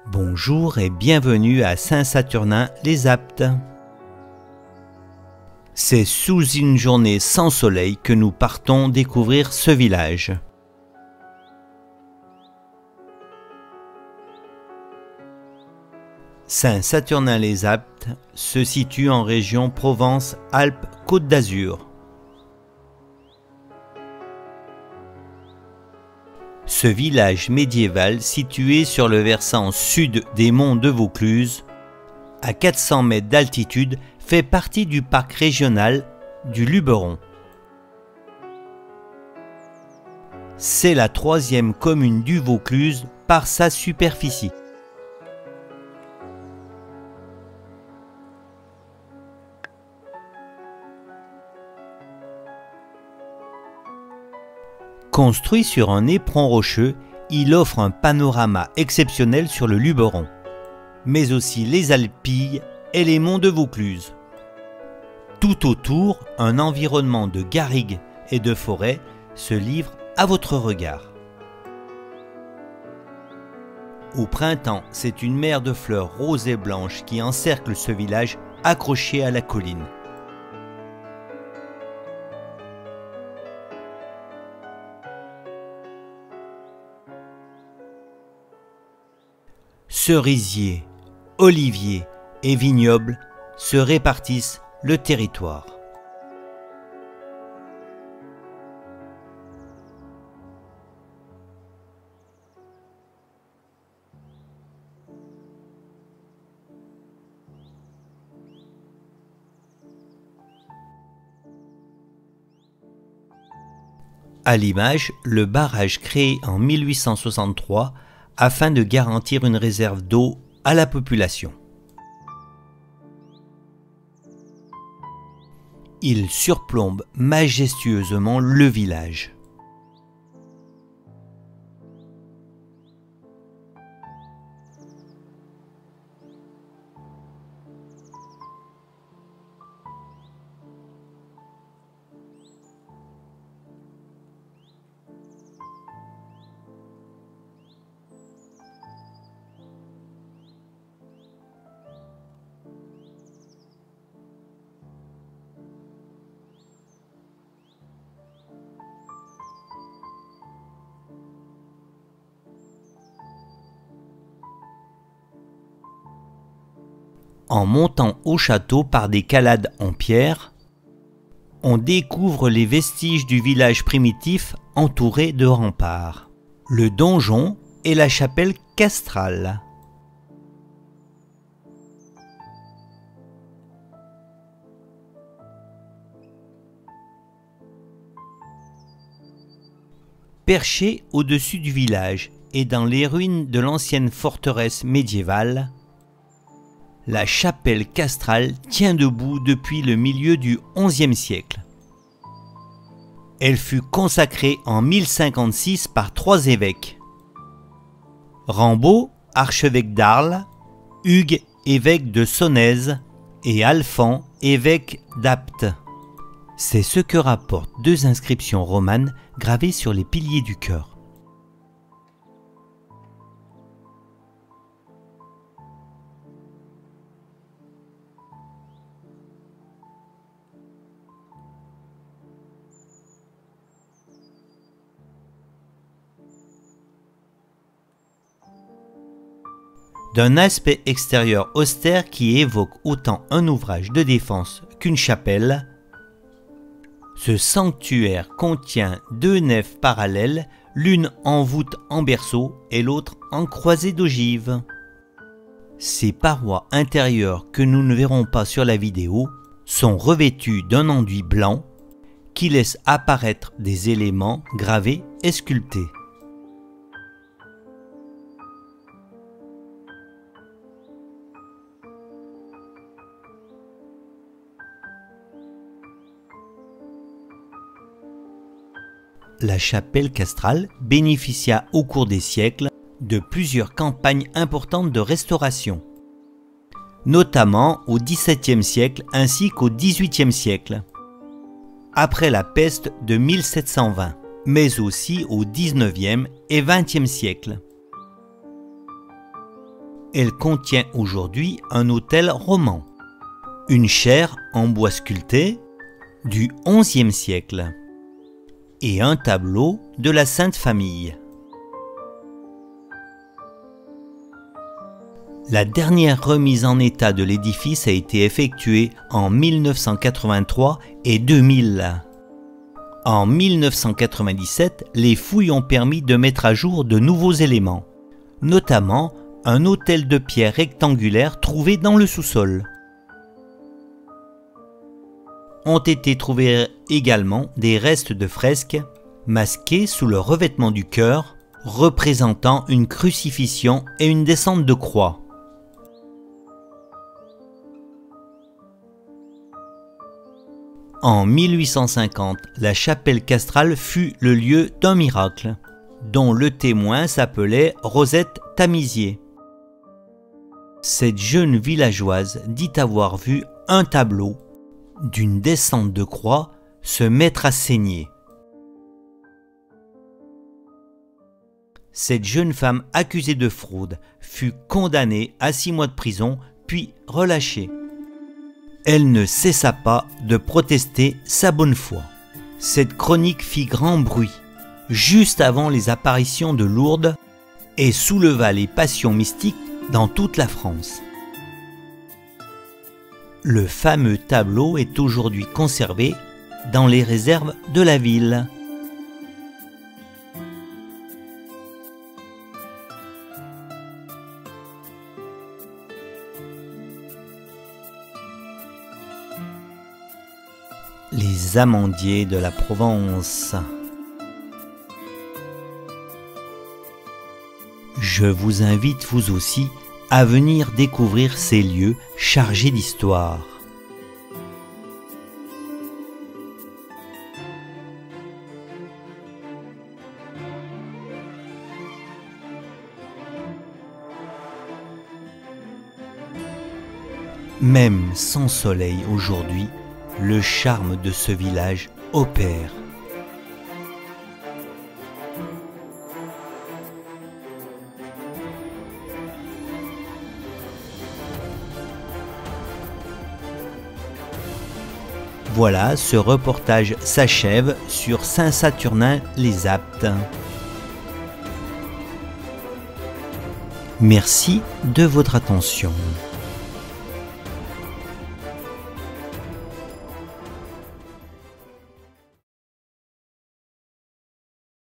Bonjour et bienvenue à Saint-Saturnin-les-Aptes. C'est sous une journée sans soleil que nous partons découvrir ce village. Saint-Saturnin-les-Aptes se situe en région Provence-Alpes-Côte d'Azur. Ce village médiéval situé sur le versant sud des monts de Vaucluse, à 400 mètres d'altitude, fait partie du parc régional du Luberon. C'est la troisième commune du Vaucluse par sa superficie. Construit sur un éperon rocheux, il offre un panorama exceptionnel sur le Luberon, mais aussi les Alpilles et les monts de Vaucluse. Tout autour, un environnement de garrigues et de forêts se livre à votre regard. Au printemps, c'est une mer de fleurs roses et blanches qui encercle ce village accroché à la colline. Cerisiers, oliviers et vignobles se répartissent le territoire. À l'image, le barrage créé en 1863 afin de garantir une réserve d'eau à la population. Il surplombe majestueusement le village. En montant au château par des calades en pierre, on découvre les vestiges du village primitif entouré de remparts, le donjon et la chapelle castrale. Perché au-dessus du village et dans les ruines de l'ancienne forteresse médiévale, la chapelle castrale tient debout depuis le milieu du XIe siècle. Elle fut consacrée en 1056 par 3 évêques. Rambaud, archevêque d'Arles, Hugues, évêque de Sonèze, et Alphand, évêque d'Apte. C'est ce que rapportent 2 inscriptions romanes gravées sur les piliers du chœur. D'un aspect extérieur austère qui évoque autant un ouvrage de défense qu'une chapelle, ce sanctuaire contient 2 nefs parallèles, l'une en voûte en berceau et l'autre en croisée d'ogive. Ces parois intérieures que nous ne verrons pas sur la vidéo sont revêtues d'un enduit blanc qui laisse apparaître des éléments gravés et sculptés. La chapelle castrale bénéficia au cours des siècles de plusieurs campagnes importantes de restauration, notamment au XVIIe siècle ainsi qu'au XVIIIe siècle. après la peste de 1720, mais aussi au 19e et 20e siècle. Elle contient aujourd'hui un autel roman, une chaire en bois sculpté du 11e siècle et un tableau de la Sainte Famille. La dernière remise en état de l'édifice a été effectuée en 1983 et 2000. En 1997, les fouilles ont permis de mettre à jour de nouveaux éléments, notamment un autel de pierre rectangulaire trouvé dans le sous-sol. Ont été trouvés également des restes de fresques masqués sous le revêtement du chœur, représentant une crucifixion et une descente de croix. En 1850, la chapelle castrale fut le lieu d'un miracle, dont le témoin s'appelait Rosette Tamisier. Cette jeune villageoise dit avoir vu un tableau d'une descente de croix se mettre à saigner. Cette jeune femme accusée de fraude fut condamnée à 6 mois de prison puis relâchée. Elle ne cessa pas de protester sa bonne foi. Cette chronique fit grand bruit, juste avant les apparitions de Lourdes, et souleva les passions mystiques dans toute la France. Le fameux tableau est aujourd'hui conservé dans les réserves de la ville. Les amandiers de la Provence. Je vous invite vous aussi à venir découvrir ces lieux chargés d'histoire. Même sans soleil aujourd'hui, le charme de ce village opère. Voilà, ce reportage s'achève sur Saint-Saturnin-les-Aptes. Merci de votre attention.